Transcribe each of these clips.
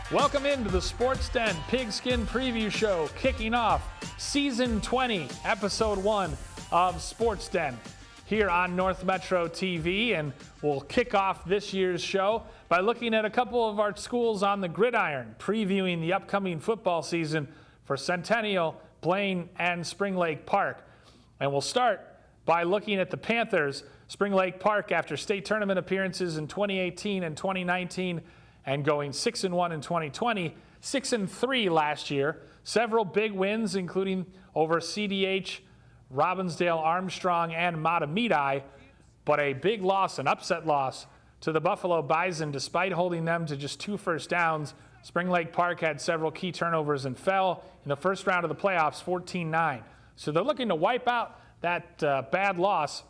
Welcome into the Sports Den Pigskin Preview Show, kicking off Season 20, Episode 1 of Sports Den here on North Metro TV. And we'll kick off this year's show by looking at a couple of our schools on the gridiron, previewing the upcoming football season for Centennial, Blaine, and Spring Lake Park. And we'll start by looking at the Panthers. Spring Lake Park, after state tournament appearances in 2018 and 2019, and going 6-1 in 2020, 6-3 last year. Several big wins, including over CDH, Robbinsdale, Armstrong, and Matamidi, but a big loss, an upset loss to the Buffalo Bison, despite holding them to just 2 first downs. Spring Lake Park had several key turnovers and fell in the first round of the playoffs, 14-9. So they're looking to wipe out that bad loss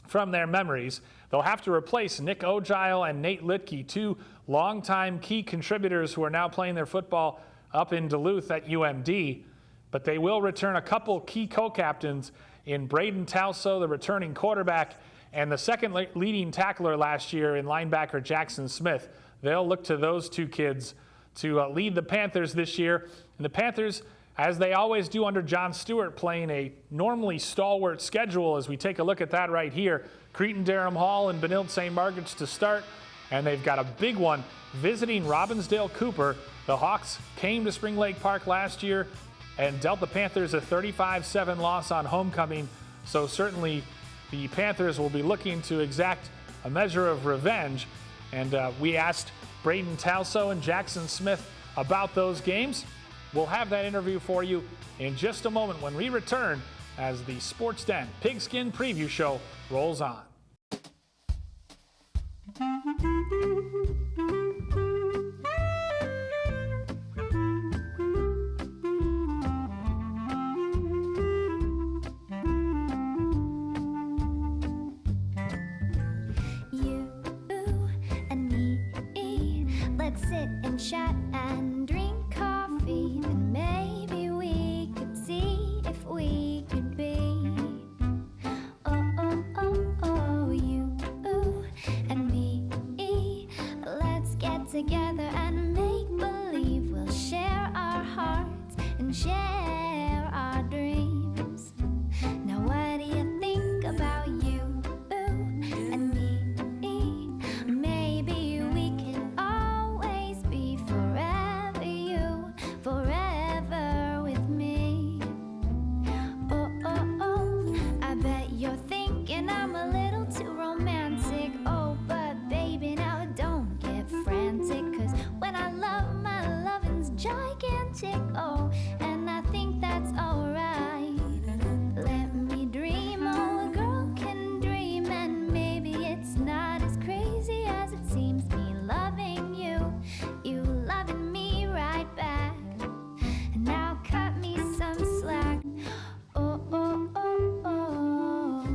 from their memories. They'll have to replace Nick Ogile and Nate Litke, 2 longtime key contributors who are now playing their football up in Duluth at UMD. But they will return a couple key co-captains in Braden Talso, the returning quarterback, and the second leading tackler last year in linebacker Jackson Smith. They'll look to those 2 kids to lead the Panthers this year. And the Panthers, as they always do under John Stewart, playing a normally stalwart schedule as we take a look at that right here. Cretin-Derham Hall and Benilde St. Margaret's to start, and they've got a big one visiting Robbinsdale Cooper. The Hawks came to Spring Lake Park last year and dealt the Panthers a 35-7 loss on homecoming, so certainly the Panthers will be looking to exact a measure of revenge. And we asked Braden Talso and Jackson Smith about those games. We'll have that interview for you in just a moment when we return as the Sports Den Pigskin Preview Show rolls on. You and me, let's sit and chat and drink coffee, and maybe we could see if we could be. You and me, let's get together and make believe we'll share our hearts and share our dreams. Now what do you think about you and me? Maybe we can always be forever you, forever with me. I bet you're thinking I'm a little too romantic. Oh, but baby, now don't get frantic, 'cause when I love, my loving's gigantic. Oh, and I think that's alright. Let me dream, oh, a girl can dream, and maybe it's not as crazy as it seems. Me loving you, you loving me right back. And now cut me some slack. Oh, oh, oh, oh.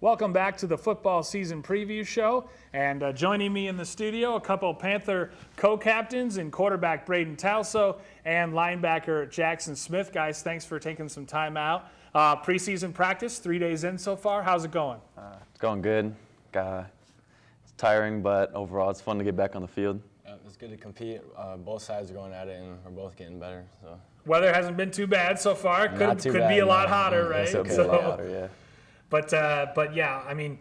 Welcome back to the football season preview show. And joining me in the studio, a couple Panther co-captains in quarterback Braden Talso and linebacker Jackson Smith. Guys, thanks for taking some time out. Preseason practice, 3 days in so far. How's it going? It's going good. It's tiring, but overall it's fun to get back on the field. It's good to compete. Both sides are going at it, and we're both getting better. So Weather hasn't been too bad so far. Not too Could bad, be a lot no. hotter, right? It's okay. A lot hotter, yeah. But yeah, I mean,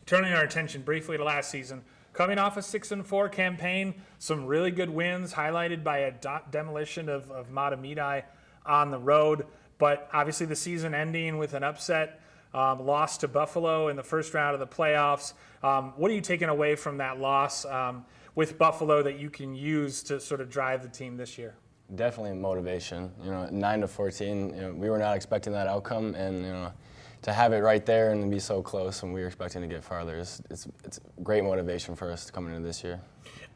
turning our attention briefly to last season, coming off a 6-4 campaign, some really good wins highlighted by a demolition of Matamidi on the road, but obviously the season ending with an upset loss to Buffalo in the first round of the playoffs. What are you taking away from that loss with Buffalo that you can use to sort of drive the team this year? definitely motivation. 9-14. We were not expecting that outcome, and to have it right there and be so close when we were expecting to get farther, it's great motivation for us coming into this year.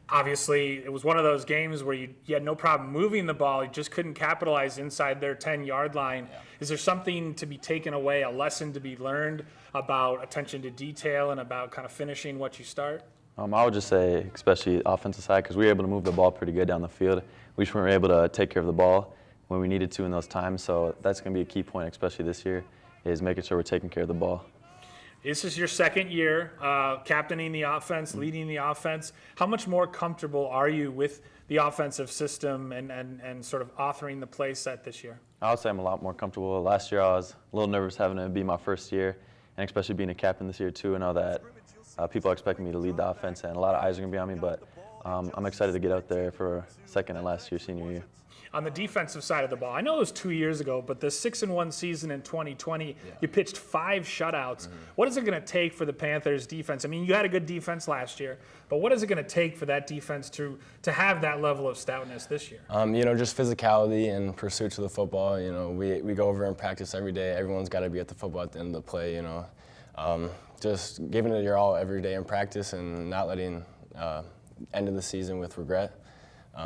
Obviously, it was one of those games where you had no problem moving the ball. You just couldn't capitalize inside their 10-yard line. Yeah. Is there something to be taken away, a lesson to be learned about attention to detail and about kind of finishing what you start? I would just say, especially offensive side, because we were able to move the ball pretty good down the field. We just weren't able to take care of the ball when we needed to in those times. So that's going to be a key point, especially this year, is making sure we're taking care of the ball. This is your second year captaining the offense, leading the offense. How much more comfortable are you with the offensive system and sort of authoring the play set this year? I would say I'm a lot more comfortable. Last year I was a little nervous having it be my first year, and especially being a captain this year too. I know that people are expecting me to lead the offense, and a lot of eyes are going to be on me, but I'm excited to get out there for second and last year, senior year. On the defensive side of the ball, I know it was 2 years ago, but the 6-1 season in 2020, you pitched 5 shutouts. What is it going to take for the Panthers defense? I mean, you had a good defense last year, but what is it going to take for that defense to have that level of stoutness this year? Just physicality and pursuit to the football. We go over and practice every day. Everyone's got to be at the football at the end of the play. Just giving it your all every day in practice and not letting end of the season with regret.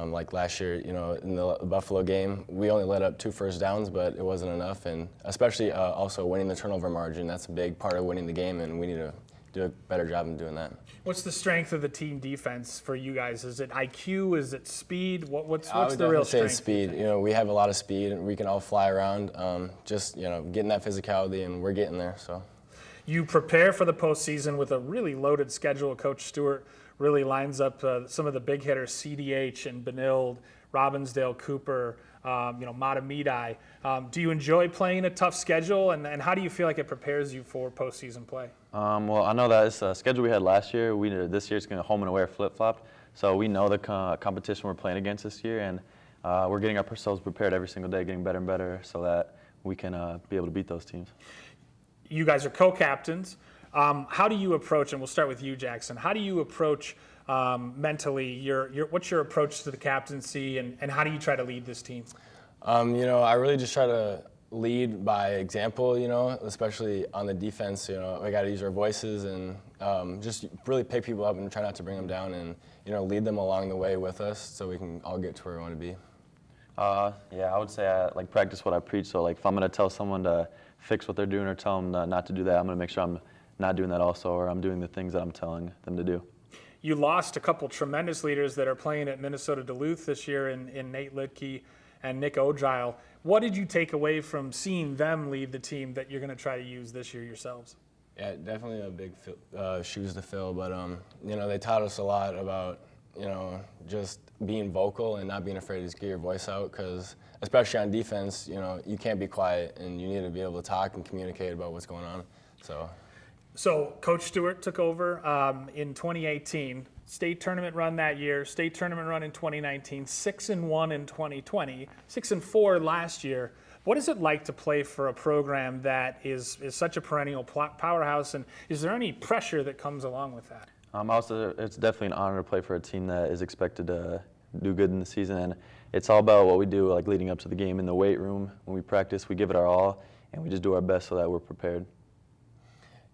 Like last year, in the Buffalo game, we only let up 2 first downs, but it wasn't enough. And especially also winning the turnover margin, that's a big part of winning the game, and we need to do a better job in doing that. What's the strength of the team defense for you guys? Is it IQ? Is it speed? What's I would the real say strength? Speed. We have a lot of speed, and we can all fly around. Just getting that physicality, and we're getting there. So. You prepare for the postseason with a really loaded schedule. Coach Stewart really lines up some of the big hitters, CDH and Benilde, Robbinsdale, Cooper, Matamidi. Do you enjoy playing a tough schedule, and how do you feel like it prepares you for postseason play? Well, I know that it's a schedule we had last year. This year it's going to home and away flip-flopped, so we know the competition we're playing against this year, and we're getting ourselves prepared every single day, getting better and better so that we can be able to beat those teams. You guys are co-captains. How do you approach, and we'll start with you, Jackson, how do you approach mentally, what's your approach to the captaincy, and how do you try to lead this team? I really just try to lead by example, especially on the defense. We got to use our voices and just really pick people up and try not to bring them down and, lead them along the way with us so we can all get to where we want to be. Yeah, I would say I practice what I preach. So if I'm going to tell someone to fix what they're doing or tell them not to do that, I'm going to make sure I'm not doing that also, or I'm doing the things that I'm telling them to do. You lost a couple tremendous leaders that are playing at Minnesota Duluth this year in Nate Litke and Nick Ogile. What did you take away from seeing them lead the team that you're going to try to use this year yourselves? Yeah, definitely a big shoes to fill, but they taught us a lot about just being vocal and not being afraid to just get your voice out, because especially on defense, you can't be quiet and you need to be able to talk and communicate about what's going on. So Coach Stewart took over in 2018, state tournament run that year, state tournament run in 2019, 6-1 in 2020, 6-4 last year. What is it like to play for a program that is such a perennial powerhouse, and is there any pressure that comes along with that? Also, it's definitely an honor to play for a team that is expected to do good in the season, and it's all about what we do leading up to the game in the weight room. When we practice, we give it our all, and we just do our best so that we're prepared.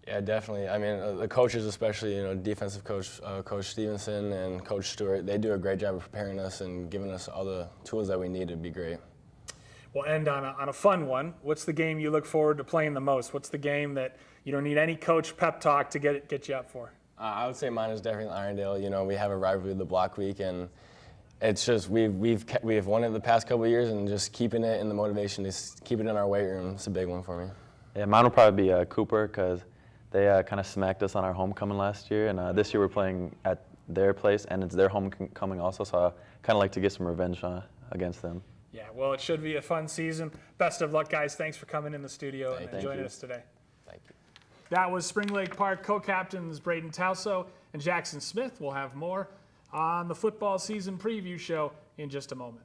Yeah, definitely. I mean, the coaches, especially, defensive coach, Coach Stevenson and Coach Stewart, they do a great job of preparing us and giving us all the tools that we need to be great. We'll end on a fun one. What's the game you look forward to playing the most? What's the game that you don't need any coach pep talk to get you up for? I would say mine is definitely Irondale. We have a rivalry the block week, and it's just we've won it the past couple of years, and just keeping it in the motivation to keep it in our weight room is a big one for me. Yeah, mine will probably be Cooper, because they kind of smacked us on our homecoming last year, and this year we're playing at their place, and it's their homecoming also, so I kind of like to get some revenge against them. Yeah, well, it should be a fun season. Best of luck, guys. Thanks for coming in the studio and joining us today. Thank you. That was Spring Lake Park co-captains Braden Tauso and Jackson Smith. We'll have more on the football season preview show in just a moment.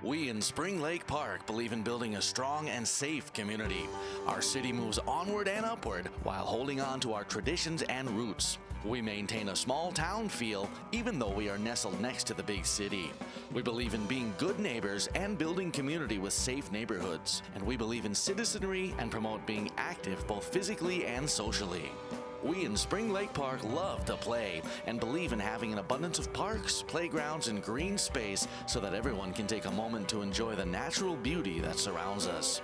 We in Spring Lake Park believe in building a strong and safe community. Our city moves onward and upward while holding on to our traditions and roots. We maintain a small town feel even though we are nestled next to the big city. We believe in being good neighbors and building community with safe neighborhoods. And we believe in citizenry and promote being active both physically and socially. We in Spring Lake Park love to play and believe in having an abundance of parks, playgrounds, and green space so that everyone can take a moment to enjoy the natural beauty that surrounds us.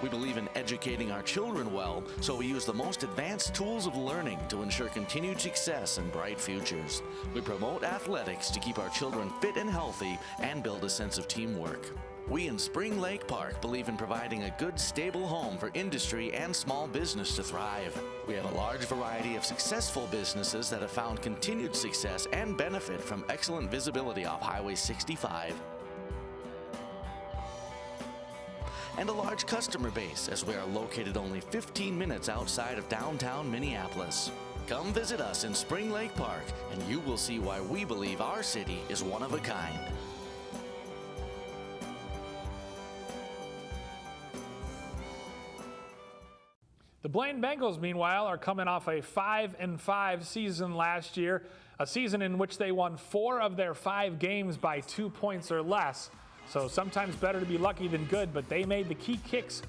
We believe in educating our children well, so we use the most advanced tools of learning to ensure continued success and bright futures. We promote athletics to keep our children fit and healthy and build a sense of teamwork. We in Spring Lake Park believe in providing a good, stable home for industry and small business to thrive. We have a large variety of successful businesses that have found continued success and benefit from excellent visibility off Highway 65. And a large customer base, as we are located only 15 minutes outside of downtown Minneapolis. Come visit us in Spring Lake Park, and you will see why we believe our city is one of a kind. The Blaine Bengals, meanwhile, are coming off a 5-5 season last year, a season in which they won 4 of their 5 games by 2 points or less. So sometimes better to be lucky than good, but they made the key kicks.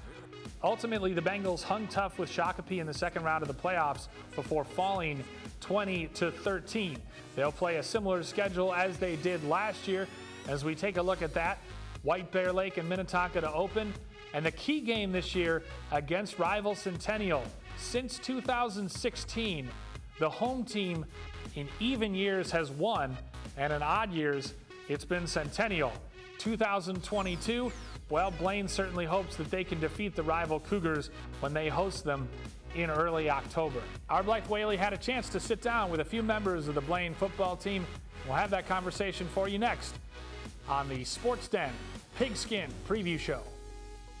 Ultimately, the Bengals hung tough with Shakopee in the second round of the playoffs before falling 20-13. They'll play a similar schedule as they did last year. As we take a look at that, White Bear Lake and Minnetonka to open. And the key game this year against rival Centennial. Since 2016, the home team in even years has won, and in odd years, it's been Centennial. 2022, well, Blaine certainly hopes that they can defeat the rival Cougars when they host them in early October. Our Blythe Whaley had a chance to sit down with a few members of the Blaine football team. We'll have that conversation for you next on the Sports Den Pigskin Preview Show.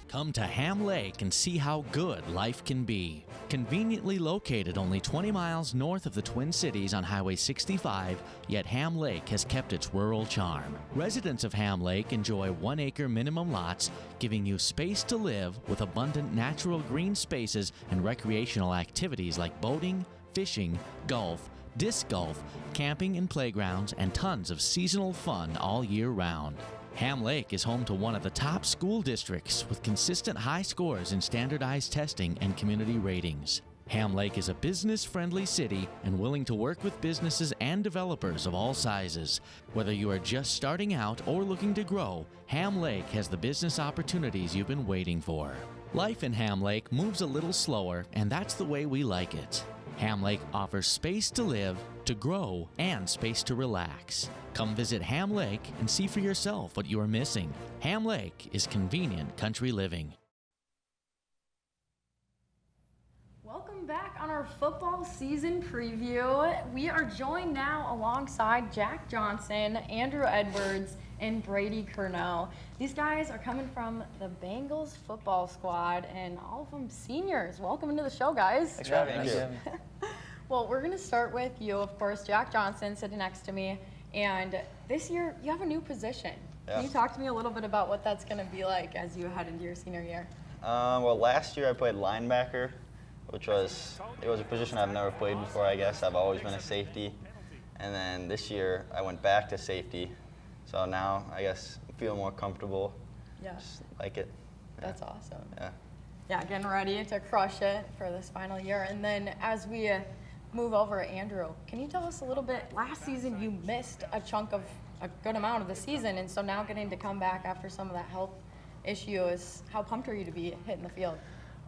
Come to Ham Lake and see how good life can be. Conveniently located only 20 miles north of the Twin Cities on Highway 65, yet Ham Lake has kept its rural charm. Residents of Ham Lake enjoy 1-acre minimum lots, giving you space to live with abundant natural green spaces and recreational activities like boating, fishing, golf, disc golf, camping and playgrounds, and tons of seasonal fun all year round. Ham Lake is home to one of the top school districts with consistent high scores in standardized testing and community ratings. Ham Lake is a business-friendly city and willing to work with businesses and developers of all sizes. Whether you are just starting out or looking to grow, Ham Lake has the business opportunities you've been waiting for. Life in Ham Lake moves a little slower, and that's the way we like it. Ham Lake offers space to live, to grow, and space to relax. Come visit Ham Lake and see for yourself what you are missing. Ham Lake is convenient country living. Welcome back on our football season preview. We are joined now alongside Jack Johnson, Andrew Edwards, and Brady Curnow. These guys are coming from the Bengals football squad, and all of them seniors. Welcome into the show, guys. Thanks for having us. Well, we're going to start with you, of course, Jack Johnson sitting next to me. And this year, you have a new position. Yeah. Can you talk to me a little bit about what that's going to be like as you head into your senior year? Well, last year I played linebacker, which was a position I've never played before, I guess. I've always been a safety. And then this year I went back to safety. So now I guess I feel more comfortable. Yeah. Just like it. Yeah. That's awesome. Yeah. Yeah, getting ready to crush it for this final year. And then as we move over, Andrew, can you tell us a little bit? Last season you missed a good amount of the season, and so now getting to come back after some of that health issue, how pumped are you to be hitting the field?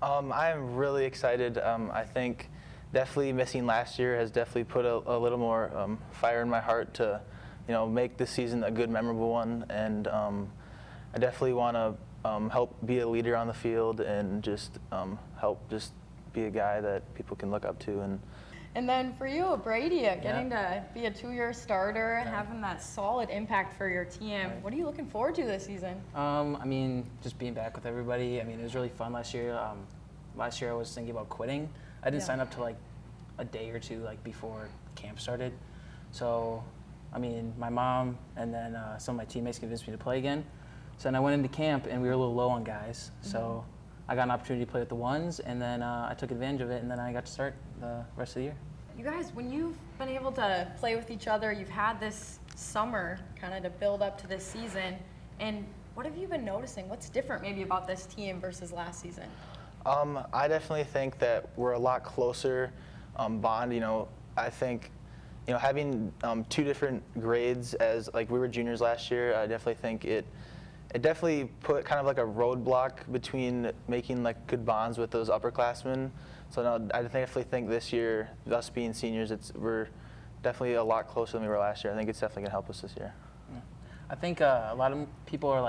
I am really excited. I think definitely missing last year has definitely put a little more fire in my heart to, make this season a good, memorable one. And I definitely want to help be a leader on the field and just help just be a guy that people can look up to. And then for you, Brady, getting to be a 2-year starter and having that solid impact for your team, what are you looking forward to this season? Just being back with everybody. It was really fun last year. Last year I was thinking about quitting. I didn't sign up till like a day or two before camp started. So, my mom and then some of my teammates convinced me to play again. So then I went into camp and we were a little low on guys. So I got an opportunity to play with the ones, and then I took advantage of it, and then I got to start the rest of the year. You guys, when you've been able to play with each other, you've had this summer kind of to build up to this season, and what have you been noticing? What's different maybe about this team versus last season? I definitely think that we're a lot closer bond. I think, having 2 different grades as we were juniors last year, I definitely think it definitely put kind of like a roadblock between making good bonds with those upperclassmen. So no, I definitely think this year, us being seniors, we're definitely a lot closer than we were last year. I think it's definitely gonna help us this year. I think a lot of people are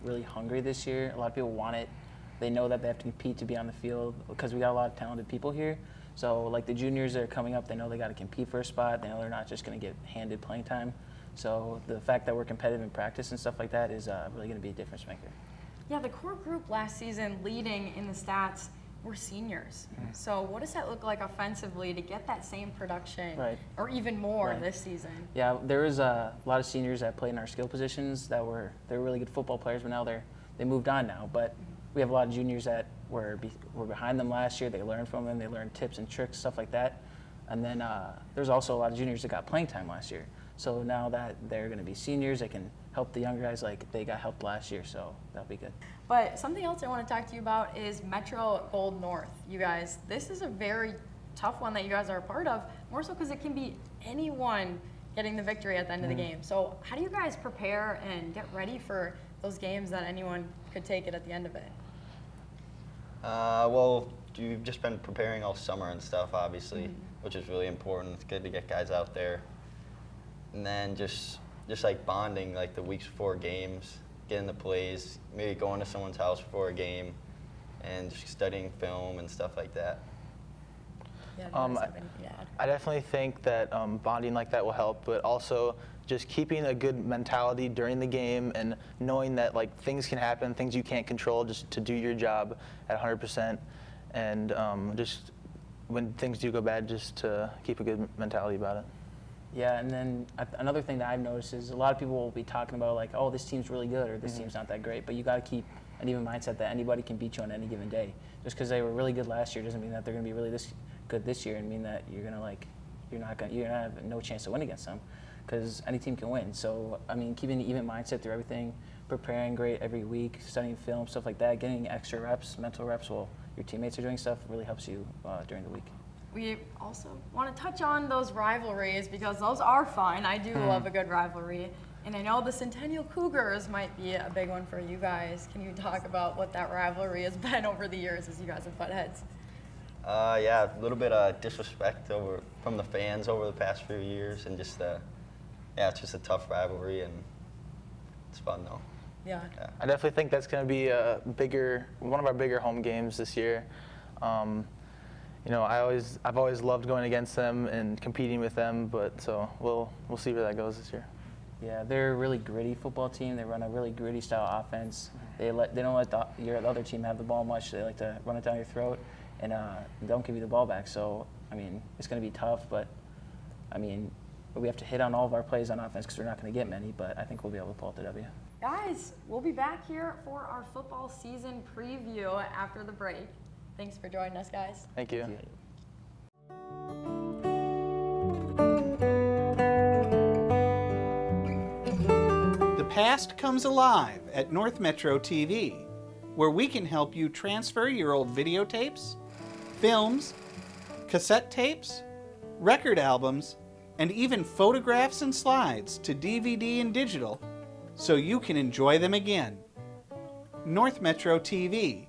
really hungry this year. A lot of people want it. They know that they have to compete to be on the field because we got a lot of talented people here. So like the juniors that are coming up, they know they got to compete for a spot. They know they're not just going to get handed playing time. So the fact that we're competitive in practice and stuff like that is really going to be a difference maker. Yeah, the core group last season leading in the stats were seniors. So what does that look like offensively to get that same production or even more this season? Yeah, there was a lot of seniors that played in our skill positions they're really good football players, but now they moved on now. But we have a lot of juniors that were behind them last year. They learned from them. They learned tips and tricks, stuff like that. And then there's also a lot of juniors that got playing time last year. So now that they're going to be seniors, they can help the younger guys like they got helped last year. So that'll be good. But something else I want to talk to you about is Metro Gold North. You guys, this is a very tough one that you guys are a part of, more so because it can be anyone getting the victory at the end of the game. So how do you guys prepare and get ready for those games that anyone could take it at the end of it? Well, you've just been preparing all summer and stuff, obviously, which is really important. It's good to get guys out there. And then just like bonding, like the weeks before games, getting the plays, maybe going to someone's house before a game, and just studying film and stuff like that. Yeah, do you guys have anything to add? I definitely think that bonding like that will help, but also just keeping a good mentality during the game and knowing that like things can happen, things you can't control, just to do your job at 100%, and just when things do go bad, just to keep a good mentality about it. Yeah, and then another thing that I've noticed is a lot of people will be talking about like, oh, this team's really good or this team's not that great, but you got to keep an even mindset that anybody can beat you on any given day. Just because they were really good last year doesn't mean that they're going to be really this good this year, and mean that you're gonna have no chance to win against them, because any team can win. So I mean, keeping an even mindset through everything, preparing great every week, studying film, stuff like that, getting extra reps, mental reps while your teammates are doing stuff really helps you during the week. We also want to touch on those rivalries because those are fun. I do love a good rivalry. And I know the Centennial Cougars might be a big one for you guys. Can you talk about what that rivalry has been over the years as you guys have butt heads? Yeah, a little bit of disrespect from the fans over the past few years, and just it's just a tough rivalry, and it's fun though. Yeah. I definitely think that's going to be one of our bigger home games this year. You know, I've always loved going against them and competing with them, but so we'll see where that goes this year. Yeah, they're a really gritty football team. They run a really gritty style offense. They don't let the other team have the ball much. They like to run it down your throat and don't give you the ball back. So I mean, it's going to be tough, but I mean, we have to hit on all of our plays on offense because we're not going to get many. But I think we'll be able to pull out the W. Guys, we'll be back here for our football season preview after the break. Thanks for joining us, guys. Thank you. The past comes alive at North Metro TV, where we can help you transfer your old videotapes, films, cassette tapes, record albums, and even photographs and slides to DVD and digital so you can enjoy them again. North Metro TV,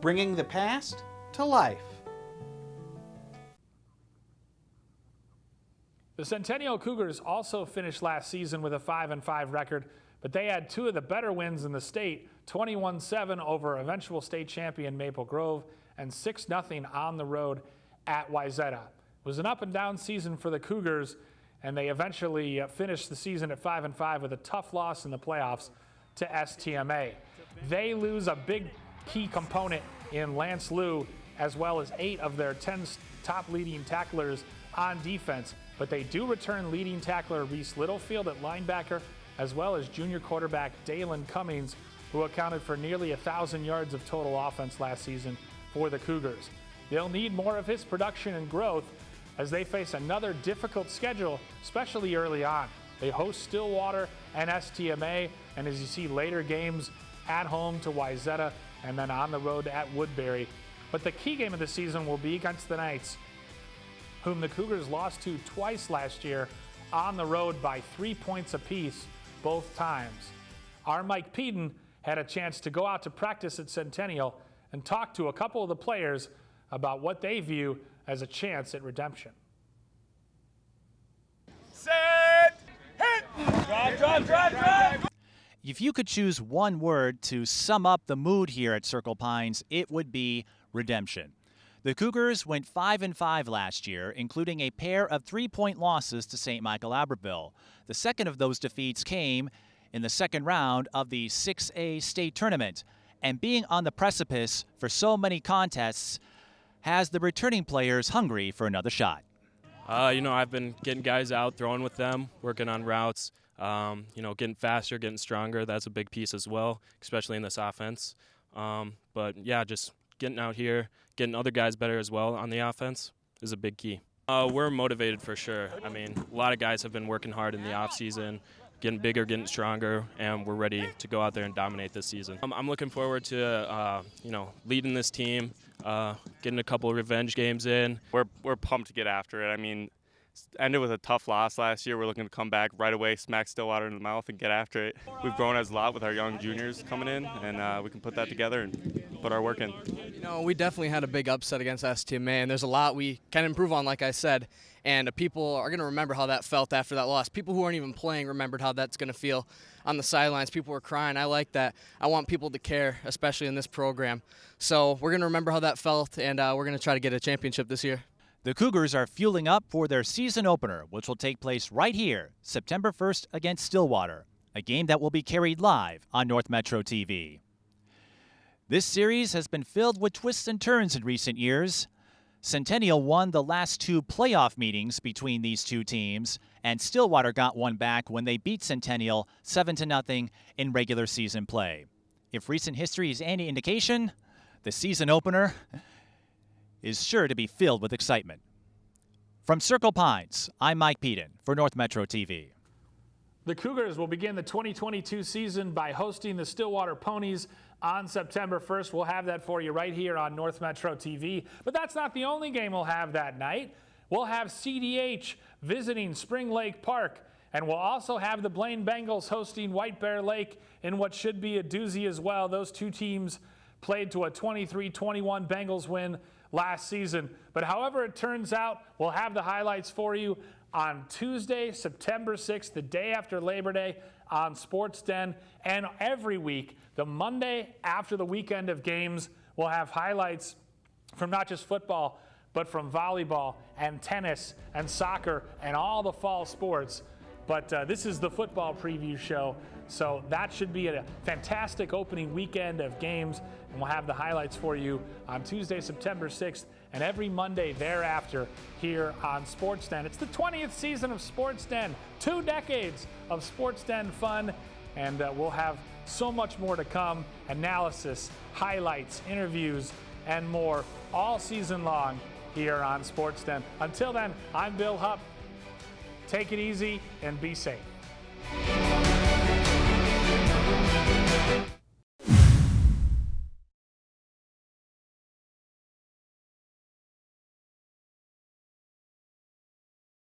bringing the past to life. The Centennial Cougars also finished last season with a 5-5 record, but they had two of the better wins in the state, 21-7 over eventual state champion Maple Grove and 6-0 on the road at Wayzata. It was an up-and-down season for the Cougars, and they eventually finished the season at 5-5 with a tough loss in the playoffs to STMA. They lose a big key component in Lance Liu, as well as 8 of their 10 top leading tacklers on defense, but they do return leading tackler Reese Littlefield at linebacker, as well as junior quarterback Dalen Cummings, who accounted for nearly 1,000 yards of total offense last season for the Cougars. They'll need more of his production and growth as they face another difficult schedule, especially early on. They host Stillwater and STMA, and as you see later, games at home to Wayzata and then on the road at Woodbury. But the key game of the season will be against the Knights, whom the Cougars lost to twice last year on the road by 3 points apiece both times. Our Mike Peden had a chance to go out to practice at Centennial and talk to a couple of the players about what they view as a chance at redemption. Set, hit! Drive! If you could choose one word to sum up the mood here at Circle Pines, it would be redemption. The Cougars went 5-5 last year, including a pair of 3-point losses to St. Michael Albertville. The second of those defeats came in the second round of the 6A state tournament. And being on the precipice for so many contests has the returning players hungry for another shot. I've been getting guys out, throwing with them, working on routes, getting faster, getting stronger. That's a big piece as well, especially in this offense. Just getting out here, getting other guys better as well on the offense is a big key. We're motivated for sure. I mean, a lot of guys have been working hard in the offseason, getting bigger, getting stronger, and we're ready to go out there and dominate this season. I'm looking forward to, leading this team, getting a couple of revenge games in. We're pumped to get after it. I mean, ended with a tough loss last year. We're looking to come back right away, smack Stillwater in the mouth, and get after it. We've grown as a lot with our young juniors coming in, and we can put that together and put our work in. We definitely had a big upset against STMA, and there's a lot we can improve on, like I said. And people are going to remember how that felt after that loss. People who aren't even playing remembered how that's going to feel on the sidelines. People were crying. I like that. I want people to care, especially in this program. So we're going to remember how that felt, and we're going to try to get a championship this year. The Cougars are fueling up for their season opener, which will take place right here, September 1st against Stillwater, a game that will be carried live on North Metro TV. This series has been filled with twists and turns in recent years. Centennial won the last two playoff meetings between these two teams, and Stillwater got one back when they beat Centennial 7-0 in regular season play. If recent history is any indication, the season opener is sure to be filled with excitement. From Circle Pines, I'm Mike Peden for North Metro TV. The Cougars will begin the 2022 season by hosting the Stillwater Ponies on September 1st. We'll have that for you right here on North Metro TV. But that's not the only game we'll have that night. We'll have CDH visiting Spring Lake Park, and we'll also have the Blaine Bengals hosting White Bear Lake in what should be a doozy as well. Those two teams played to a 23-21 Bengals win last season. But however it turns out, we'll have the highlights for you on Tuesday, September 6th, the day after Labor Day on Sports Den. And every week, the Monday after the weekend of games, we'll have highlights from not just football, but from volleyball and tennis and soccer and all the fall sports. But this is the football preview show, so that should be a fantastic opening weekend of games, and we'll have the highlights for you on Tuesday, September 6th, and every Monday thereafter here on Sports Den. It's the 20th season of Sports Den, 2 decades of Sports Den fun, and we'll have so much more to come, analysis, highlights, interviews, and more all season long here on Sports Den. Until then, I'm Bill Hupp. Take it easy and be safe.